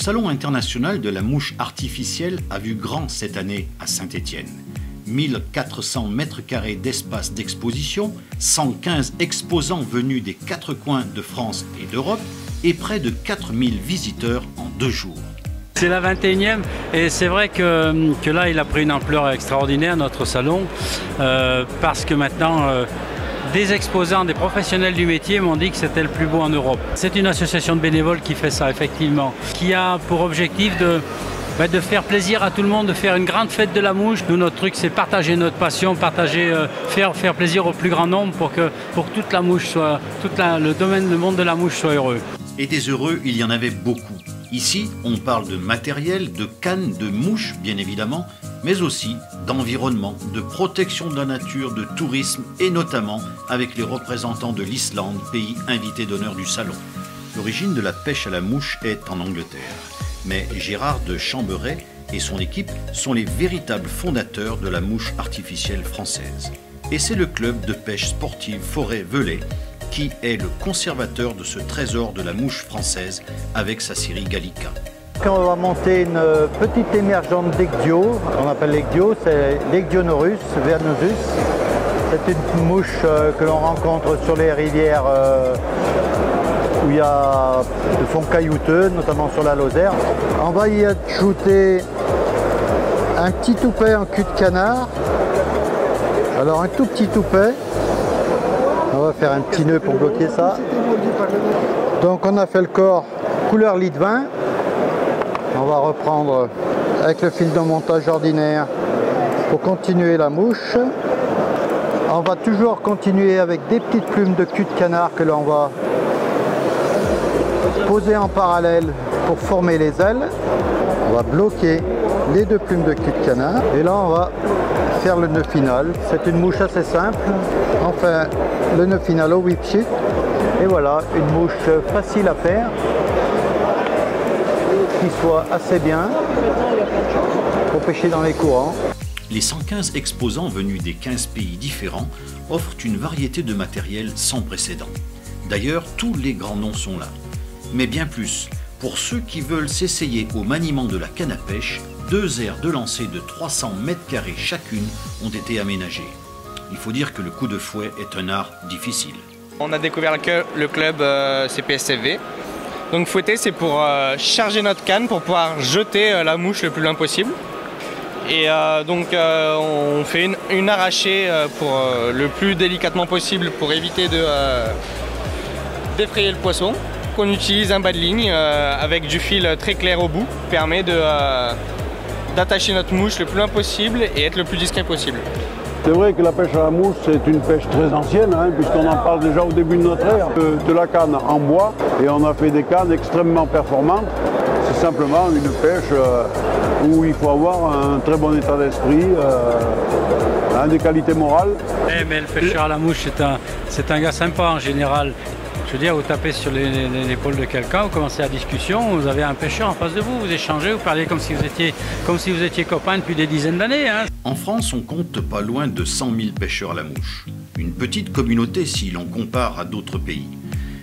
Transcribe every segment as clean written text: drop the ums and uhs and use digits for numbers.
Salon international de la mouche artificielle a vu grand cette année à Saint-Étienne. 1400 mètres carrés d'espace d'exposition, 115 exposants venus des 4 coins de France et d'Europe et près de 4000 visiteurs en 2 jours. C'est la 21e et c'est vrai que là il a pris une ampleur extraordinaire notre salon parce que maintenant des exposants, des professionnels du métier m'ont dit que c'était le plus beau en Europe. C'est une association de bénévoles qui fait ça effectivement, qui a pour objectif de faire plaisir à tout le monde, de faire une grande fête de la mouche. Nous, notre truc, c'est partager notre passion, faire plaisir au plus grand nombre pour que toute la mouche soit, le monde de la mouche soit heureux. Et des heureux, il y en avait beaucoup. Ici, on parle de matériel, de cannes, de mouches, bien évidemment, mais aussi d'environnement, de protection de la nature, de tourisme et notamment avec les représentants de l'Islande, pays invité d'honneur du salon. L'origine de la pêche à la mouche est en Angleterre. Mais Gérard de Chamberet et son équipe sont les véritables fondateurs de la mouche artificielle française. Et c'est le club de pêche sportive Forêt-Velay qui est le conservateur de ce trésor de la mouche française avec sa série Gallica. Quand on va monter une petite émergente d'Ecdio, on appelle l'Ecdio, c'est l'Ecdionorus venosus. C'est une mouche que l'on rencontre sur les rivières où il y a de fond caillouteux, notamment sur la Lozère. On va y ajouter un petit toupet en cul de canard. Alors un tout petit toupet. On va faire un petit nœud pour bloquer ça. Donc on a fait le corps couleur lit de vin. On va reprendre avec le fil de montage ordinaire pour continuer la mouche. On va toujours continuer avec des petites plumes de cul de canard que l'on va poser en parallèle pour former les ailes. On va bloquer les 2 plumes de cul de canard et là on va faire le nœud final. C'est une mouche assez simple. Enfin le nœud final au whip sheet et voilà une mouche facile à faire qui soit assez bien pour pêcher dans les courants. Les 115 exposants venus des 15 pays différents offrent une variété de matériel sans précédent. D'ailleurs, tous les grands noms sont là. Mais bien plus, pour ceux qui veulent s'essayer au maniement de la canne à pêche, 2 aires de lancer de 300 mètres carrés chacune ont été aménagées. Il faut dire que le coup de fouet est un art difficile. On a découvert le club CPSFV. Donc fouetter, c'est pour charger notre canne pour pouvoir jeter la mouche le plus loin possible. Et donc on fait une arrachée pour le plus délicatement possible pour éviter d'effrayer le poisson. On utilise un bas de ligne avec du fil très clair au bout, qui permet d'attacher notre mouche le plus loin possible et être le plus discret possible. C'est vrai que la pêche à la mouche, c'est une pêche très ancienne, puisqu'on en parle déjà au début de notre ère, de la canne en bois, et on a fait des cannes extrêmement performantes. C'est simplement une pêche où il faut avoir un très bon état d'esprit, des qualités morales. Mais le pêcheur à la mouche, c'est un gars sympa en général. Je veux dire, vous tapez sur l'épaule de quelqu'un, vous commencez la discussion, vous avez un pêcheur en face de vous, vous échangez, vous parlez comme si vous étiez copains depuis des dizaines d'années. En France, on compte pas loin de 100 000 pêcheurs à la mouche. Une petite communauté si l'on compare à d'autres pays.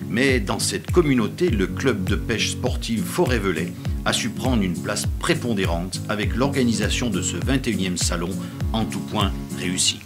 Mais dans cette communauté, le club de pêche sportive Forêt-Velay a su prendre une place prépondérante avec l'organisation de ce 21e salon en tout point réussi.